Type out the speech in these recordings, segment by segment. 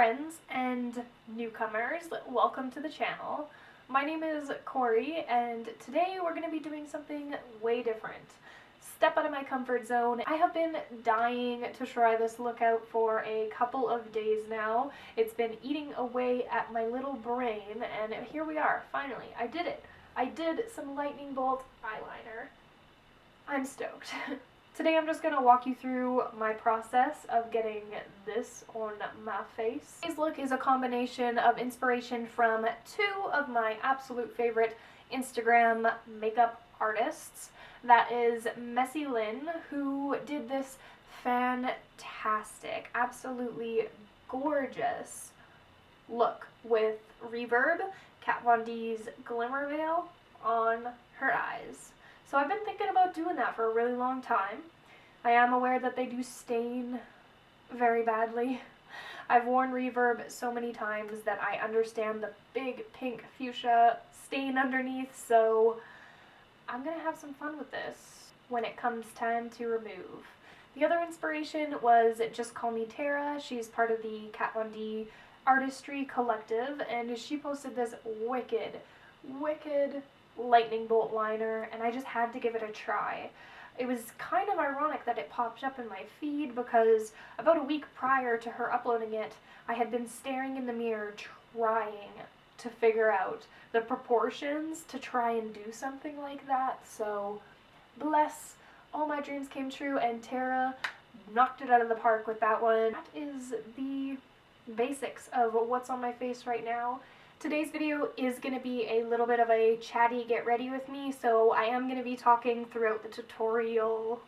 friends and newcomers, welcome to the channel. My name is Corey, and today we're going to be doing something way different. Step out of my comfort zone. I have been dying to try this look out for a couple of days now. It's been eating away at my little brain, and here we are, finally. I did it. I did some lightning bolt eyeliner. I'm stoked. Today I'm just going to walk you through my process of getting this on my face. Today's look is a combination of inspiration from two of my absolute favorite Instagram makeup artists. That is Messy Lynn, who did this fantastic, absolutely gorgeous look with Reverb, Kat Von D's Glimmer Veil on her eyes. So I've been thinking about doing that for a really long time. I am aware that they do stain very badly. I've worn Reverb so many times that I understand the big pink fuchsia stain underneath, so I'm gonna have some fun with this when it comes time to remove. The other inspiration was Juscallmetara. She's part of the Kat Von D Artistry Collective, and she posted this wicked lightning bolt liner, and I just had to give it a try. It was kind of ironic that it popped up in my feed because about a week prior to her uploading it, I had been staring in the mirror trying to figure out the proportions to try and do something like that. So bless, all my dreams came true, and Tara knocked it out of the park with that one. That is the basics of what's on my face right now. Today's video is going to be a little bit of a chatty get ready with me, so I am going to be talking throughout the tutorial,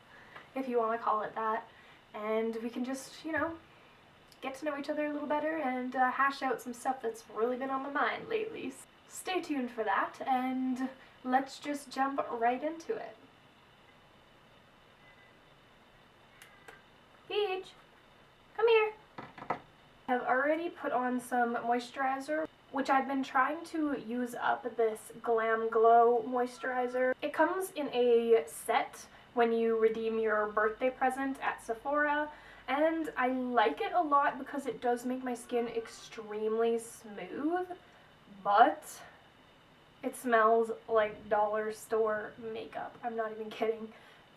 if you want to call it that, and we can just, you know, get to know each other a little better and hash out some stuff that's really been on my mind lately. Stay tuned for that, and let's just jump right into it. Peach, come here. I've already put on some moisturizer, which I've been trying to use up this Glam Glow moisturizer. It comes in a set when you redeem your birthday present at Sephora, and I like it a lot because it does make my skin extremely smooth, but it smells like dollar store makeup. I'm not even kidding.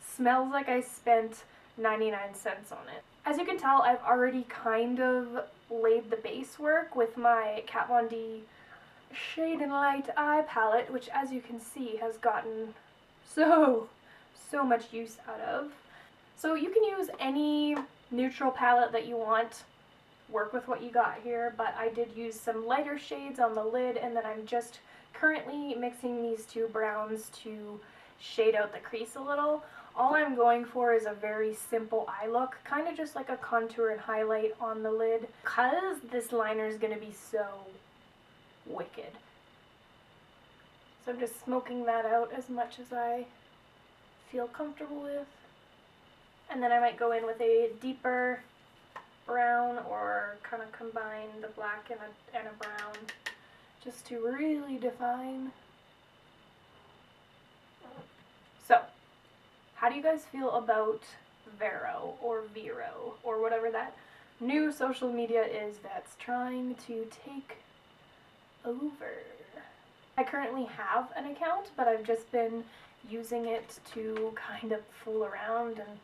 Smells like I spent 99 cents on it. As you can tell, I've already kind of laid the base work with my Kat Von D Shade and Light eye palette, which, as you can see, has gotten so much use out of. So you can use any neutral palette that you want, work with what you got here, but I did use some lighter shades on the lid, and then I'm just currently mixing these two browns to shade out the crease a little. All I'm going for is a very simple eye look, kind of just like a contour and highlight on the lid, because this liner is going to be so wicked. So I'm just smoking that out as much as I feel comfortable with. And then I might go in with a deeper brown or kind of combine the black and a brown just to really define. So, how do you guys feel about Vero or whatever that new social media is that's trying to take over? I currently have an account, but I've just been using it to kind of fool around and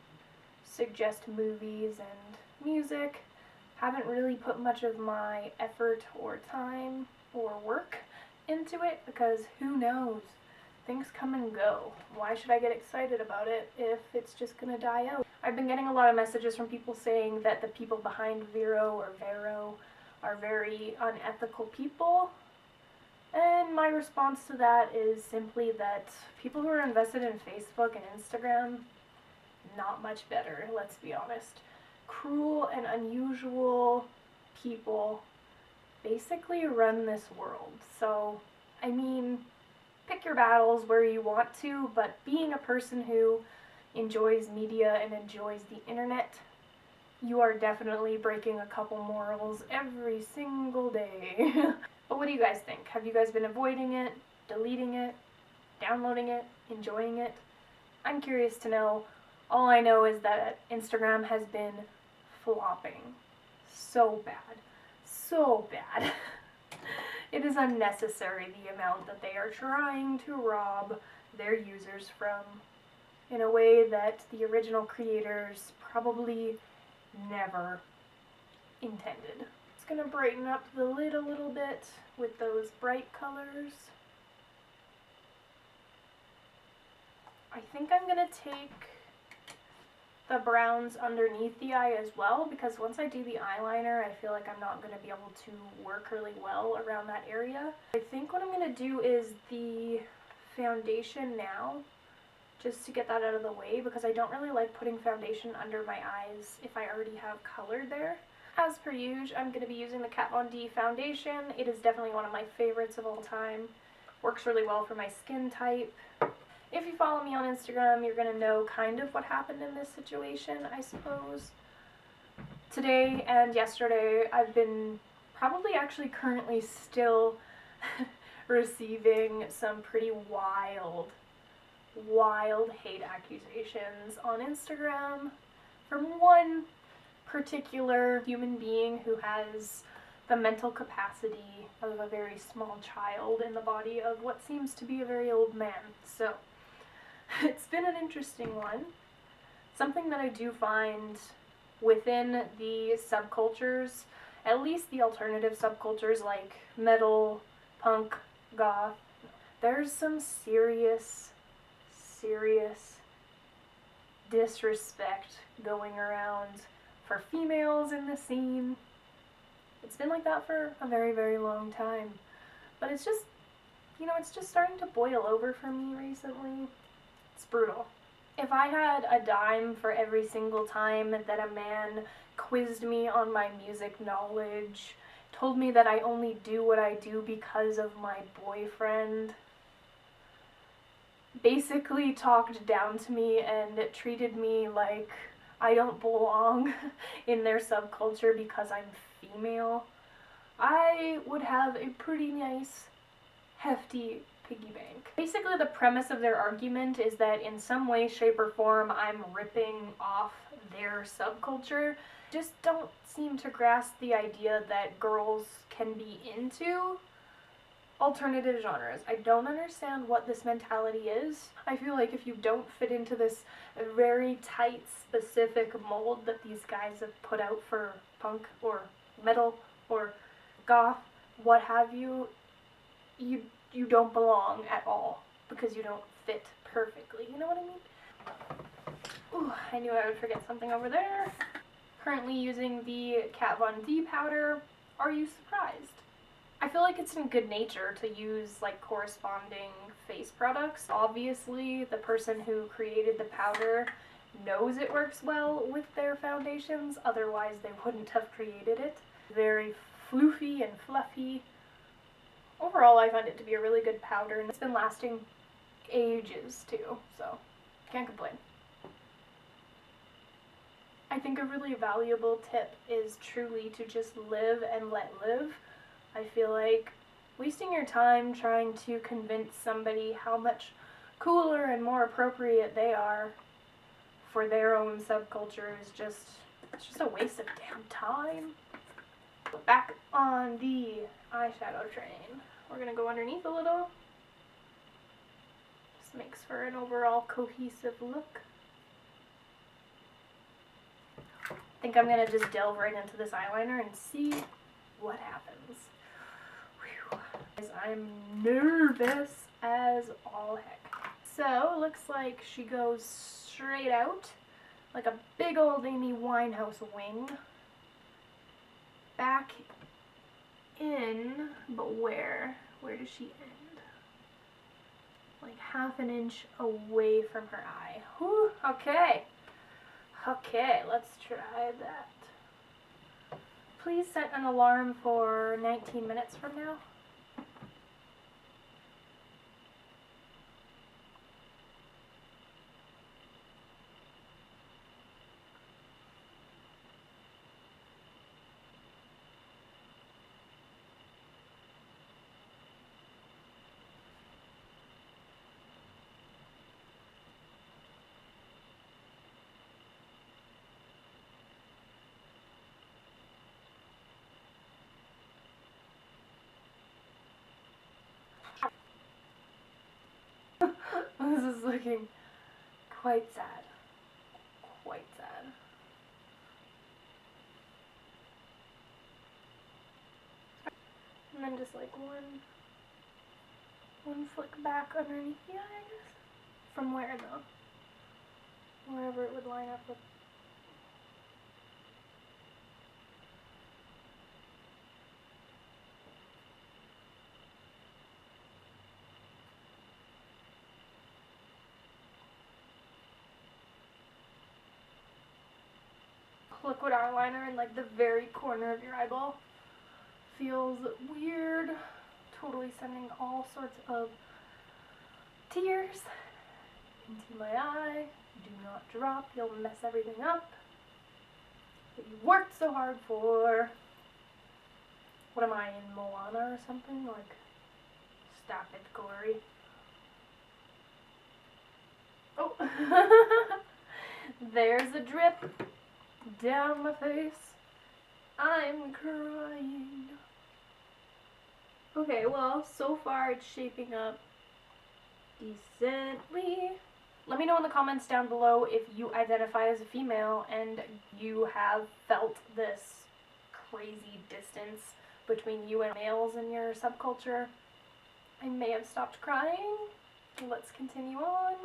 suggest movies and music. Haven't really put much of my effort or time or work into it because who knows? Things come and go. Why should I get excited about it if it's just gonna die out? I've been getting a lot of messages from people saying that the people behind Vero are very unethical people. And my response to that is simply that people who are invested in Facebook and Instagram, not much better, let's be honest. Cruel and unusual people basically run this world. So, I mean, pick your battles where you want to, but being a person who enjoys media and enjoys the internet, you are definitely breaking a couple morals every single day. But what do you guys think? Have you guys been avoiding it, deleting it, downloading it, enjoying it? I'm curious to know. All I know is that Instagram has been flopping so bad. so bad. It is unnecessary, the amount that they are trying to rob their users from, in a way that the original creators probably never intended. It's gonna brighten up the lid a little bit with those bright colors. I think I'm gonna take the browns underneath the eye as well, because once I do the eyeliner, I feel like I'm not going to be able to work really well around that area. I think what I'm going to do is the foundation now, just to get that out of the way, because I don't really like putting foundation under my eyes if I already have color there. As per usual, I'm going to be using the Kat Von D foundation. It is definitely one of my favorites of all time. Works really well for my skin type. If you follow me on Instagram, you're going to know kind of what happened in this situation, I suppose. Today and yesterday, I've been probably actually currently still receiving some pretty wild hate accusations on Instagram from one particular human being who has the mental capacity of a very small child in the body of what seems to be a very old man. So it's been an interesting one. Something that I do find within the subcultures, at least the alternative subcultures like metal, punk, goth, there's some serious disrespect going around for females in the scene. It's been like that for a very, very long time. But it's just, you know, it's just starting to boil over for me recently. It's brutal. If I had a dime for every single time that a man quizzed me on my music knowledge, told me that I only do what I do because of my boyfriend, basically talked down to me and treated me like I don't belong in their subculture because I'm female, I would have a pretty nice, hefty piggy bank. Basically, the premise of their argument is that in some way, shape, or form, I'm ripping off their subculture. Just don't seem to grasp the idea that girls can be into alternative genres. I don't understand what this mentality is. I feel like if you don't fit into this very tight, specific mold that these guys have put out for punk or metal or goth, what have you, you don't belong at all because you don't fit perfectly. You know what I mean? Ooh, I knew I would forget something over there. Currently using the Kat Von D powder. Are you surprised? I feel like it's in good nature to use like corresponding face products. Obviously, the person who created the powder knows it works well with their foundations, otherwise they wouldn't have created it. Very floofy and fluffy. Overall, I find it to be a really good powder, and it's been lasting ages too, so can't complain. I think a really valuable tip is truly to just live and let live. I feel like wasting your time trying to convince somebody how much cooler and more appropriate they are for their own subculture is just, it's just a waste of damn time. Back on the eyeshadow train. We're gonna go underneath a little. Just makes for an overall cohesive look. I think I'm gonna just delve right into this eyeliner and see what happens. Whew. I'm nervous as all heck. So, it looks like she goes straight out, like a big old Amy Winehouse wing. Back in, but where? Where does she end? Like half an inch away from her eye. Whew, okay. Okay, let's try that. Please set an alarm for 19 minutes from now. looking quite sad. Quite sad. And then just like one flick back underneath the eye, I guess. From where though? Wherever it would line up with. Liquid eyeliner in like the very corner of your eyeball. Feels weird. Totally sending all sorts of tears into my eye. Do not drop, you'll mess everything up that you worked so hard for. What am I, in Moana or something? Like, stop it, Corey. Oh, there's a drip down my face. I'm crying. Okay, well, so far it's shaping up decently. Let me know in the comments down below if you identify as a female and you have felt this crazy distance between you and males in your subculture. I may have stopped crying. Let's continue on.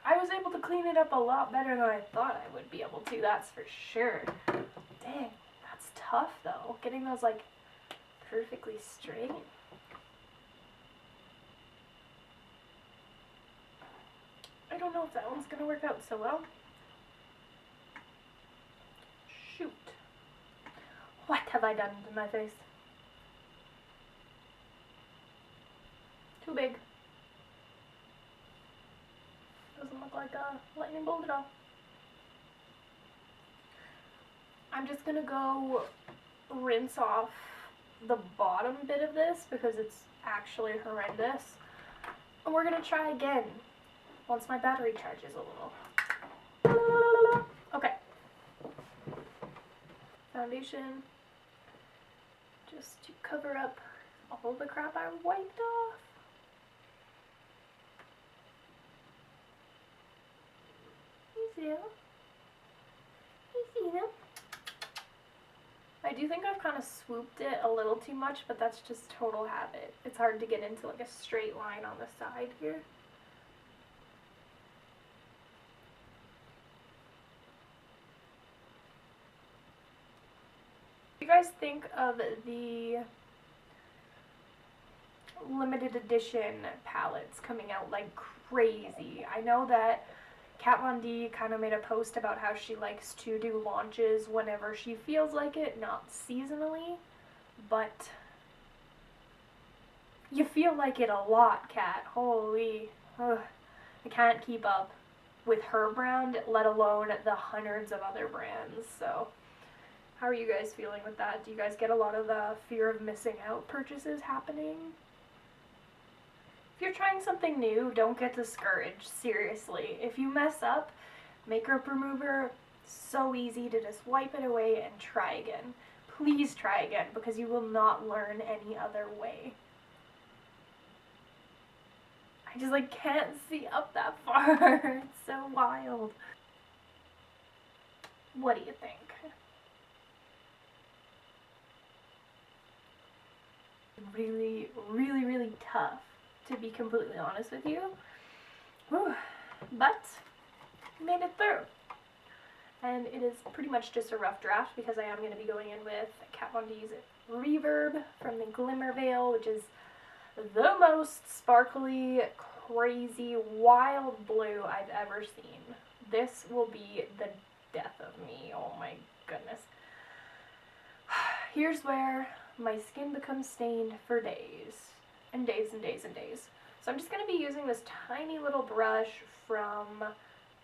I was able to clean it up a lot better than I thought I would be able to, that's for sure. Dang, that's tough though, getting those like perfectly straight. I don't know if that one's gonna work out so well. Shoot. What have I done to my face? Too big. Doesn't look like a lightning bolt at all. I'm just gonna go rinse off the bottom bit of this because it's actually horrendous. And we're gonna try again once my battery charges a little. Okay. Foundation. Just to cover up all the crap I wiped off. I do think I've kind of swooped it a little too much, but that's just total habit. It's hard to get into like a straight line on the side here. What do you guys think of the limited edition palettes coming out like crazy? I know that Kat Von D kind of made a post about how she likes to do launches whenever she feels like it, not seasonally, but you feel like it a lot, Kat. Holy, ugh. I can't keep up with her brand, let alone the hundreds of other brands, so how are you guys feeling with that? Do you guys get a lot of the fear of missing out purchases happening? If you're trying something new, don't get discouraged, seriously. If you mess up, makeup remover, so easy to just wipe it away and try again. Please try again, because you will not learn any other way. I just like can't see up that far. It's so wild. What do you think? Really, really, really tough, to be completely honest with you. Whew. But made it through. And it is pretty much just a rough draft because I am going to be going in with Kat Von D's Reverb from the Glimmer Veil, which is the most sparkly, crazy, wild blue I've ever seen. This will be the death of me. Oh my goodness. Here's where my skin becomes stained for days and days and days and days. So I'm just going to be using this tiny little brush from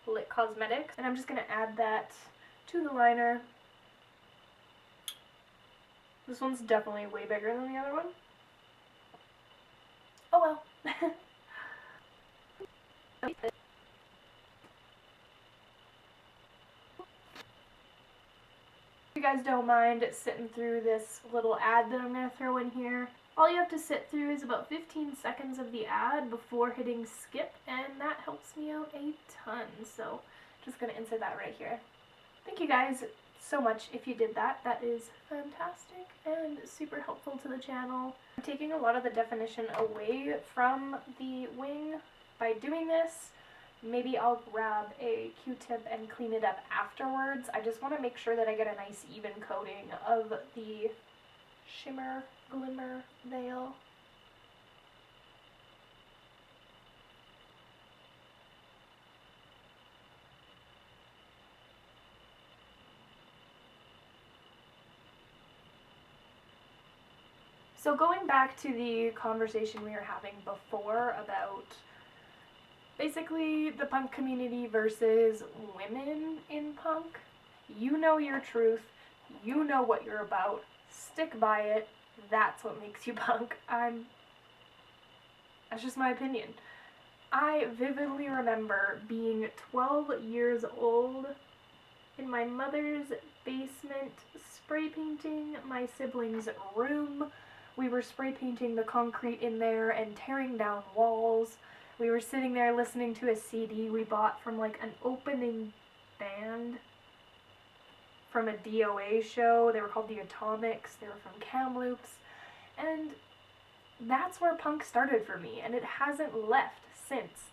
Lit Cosmetics, and I'm just going to add that to the liner. This one's definitely way bigger than the other one. Oh well. If you guys don't mind sitting through this little ad that I'm going to throw in here, all you have to sit through is about 15 seconds of the ad before hitting skip, and that helps me out a ton. So just going to insert that right here. Thank you guys so much if you did that. That is fantastic and super helpful to the channel. I'm taking a lot of the definition away from the wing by doing this. Maybe I'll grab a Q-tip and clean it up afterwards. I just want to make sure that I get a nice even coating of the shimmer glimmer veil. So going back to the conversation we were having before about basically the punk community versus women in punk, you know your truth, you know what you're about, stick by it, that's what makes you punk. That's just my opinion. I vividly remember being 12 years old in my mother's basement spray painting my siblings' room. We were spray painting the concrete in there and tearing down walls. We were sitting there listening to a CD we bought from like an opening band from a DOA show. They were called the Atomics. They were from Kamloops. And that's where punk started for me, and it hasn't left since.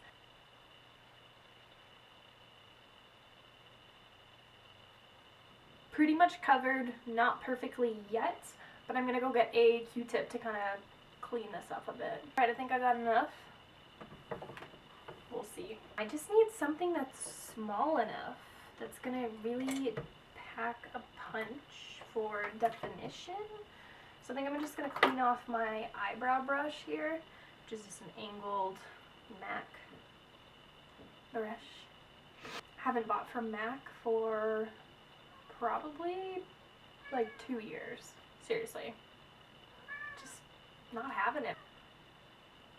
Pretty much covered, not perfectly yet, but I'm gonna go get a Q-tip to kind of clean this up a bit. Alright, I think I got enough. We'll see. I just need something that's small enough that's gonna really pack a punch for definition. So I think I'm just gonna clean off my eyebrow brush here, which is just an angled MAC brush. Haven't bought from MAC for probably like 2 years. Seriously. Just not having it.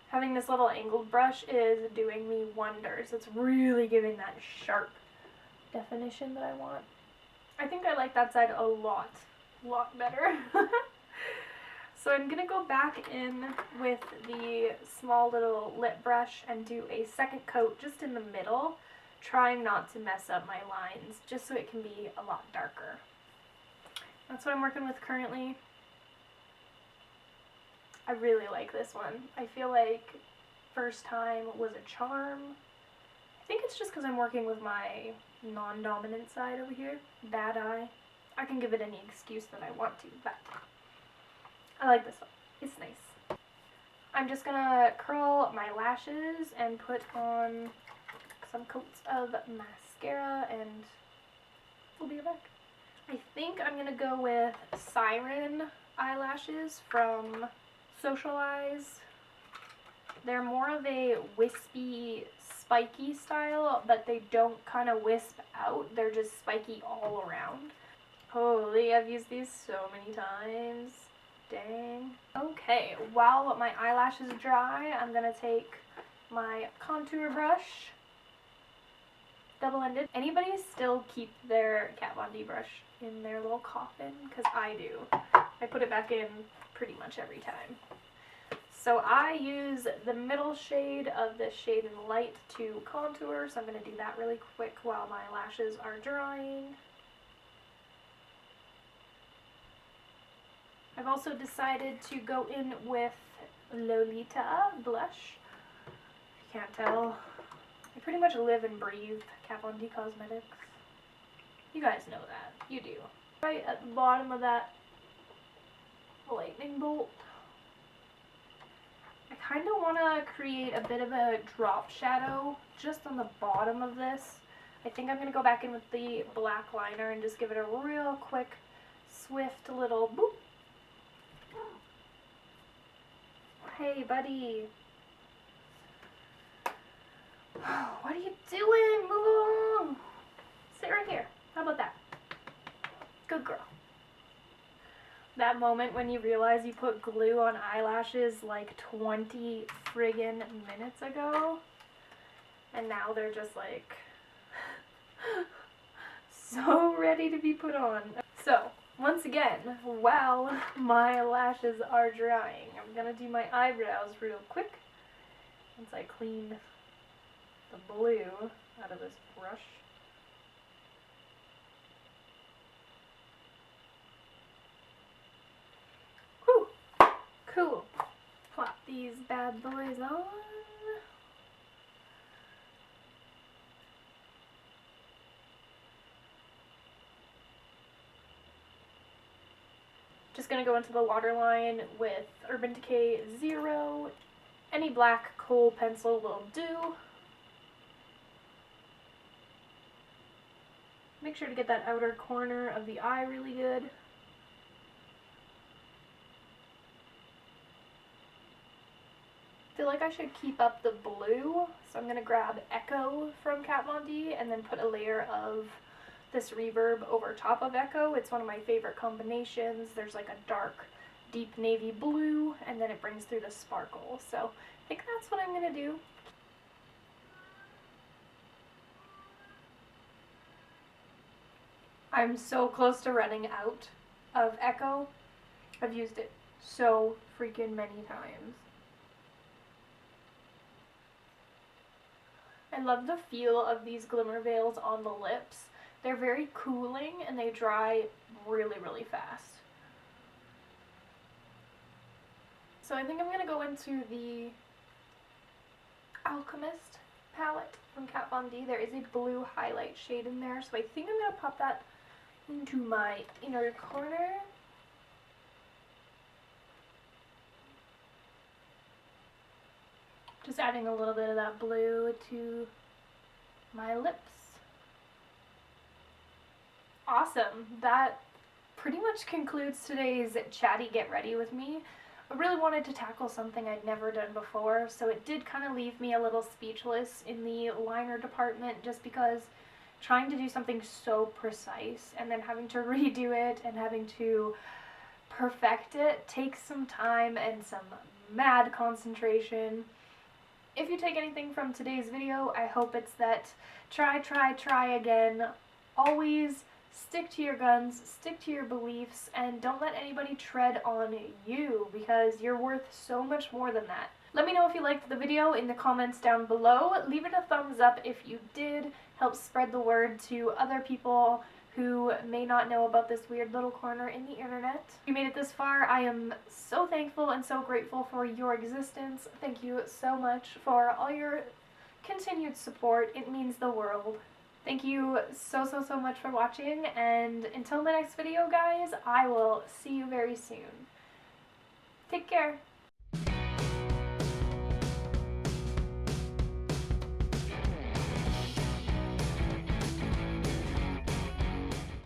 Having this little angled brush is doing me wonders. It's really giving that sharp definition that I want. I think I like that side a lot better. So I'm going to go back in with the small little lip brush and do a second coat just in the middle, trying not to mess up my lines, just so it can be a lot darker. That's what I'm working with currently. I really like this one. I feel like first time was a charm. I think it's just because I'm working with my non-dominant side over here. Bad eye. I can give it any excuse that I want to, but I like this one. It's nice. I'm just gonna curl my lashes and put on some coats of mascara, and we'll be right back. I think I'm gonna go with Siren eyelashes from Socialize. They're more of a wispy, spiky style, but they don't kind of wisp out. They're just spiky all around. Holy, I've used these so many times. Dang. Okay, while my eyelashes dry, I'm gonna take my contour brush, double-ended. Anybody still keep their Kat Von D brush in their little coffin? Because I do. I put it back in pretty much every time. So I use the middle shade of the Shade and Light to contour, so I'm going to do that really quick while my lashes are drying. I've also decided to go in with Lolita blush. If you can't tell, I pretty much live and breathe Kat Von D Cosmetics. You guys know that. You do. Right at the bottom of that lightning bolt. I kind of want to create a bit of a drop shadow just on the bottom of this. I think I'm going to go back in with the black liner and just give it a real quick, swift little boop. Hey, buddy. What are you doing? Move along. Sit right here. How about that? Good girl. That moment when you realize you put glue on eyelashes like 20 friggin' minutes ago, and now they're just like so ready to be put on. So, once again, while my lashes are drying, I'm gonna do my eyebrows real quick once I clean the blue out of this brush. Whew! Cool. Plop these bad boys on. Just gonna go into the waterline with Urban Decay 0. Any black kohl pencil will do. Make sure to get that outer corner of the eye really good. I feel like I should keep up the blue, so I'm going to grab Echo from Kat Von D and then put a layer of this reverb over top of Echo. It's one of my favorite combinations. There's like a dark, deep navy blue, and then it brings through the sparkle. So I think that's what I'm going to do. I'm so close to running out of Echo. I've used it so freaking many times. I love the feel of these glimmer veils on the lips. They're very cooling and they dry really, really fast. So I think I'm going to go into the Alchemist palette from Kat Von D. There is a blue highlight shade in there, so I think I'm going to pop that into my inner corner. Just adding a little bit of that blue to my lips. Awesome. That pretty much concludes today's Chatty Get Ready with me. I really wanted to tackle something I'd never done before, so it did kind of leave me a little speechless in the liner department just because trying to do something so precise and then having to redo it and having to perfect it takes some time and some mad concentration. If you take anything from today's video, I hope it's that try again. Always stick to your guns, stick to your beliefs, and don't let anybody tread on you because you're worth so much more than that. Let me know if you liked the video in the comments down below. Leave it a thumbs up if you did. Help spread the word to other people who may not know about this weird little corner in the internet. If you made it this far, I am so thankful and so grateful for your existence. Thank you so much for all your continued support. It means the world. Thank you so much for watching, and until my next video, guys, I will see you very soon. Take care.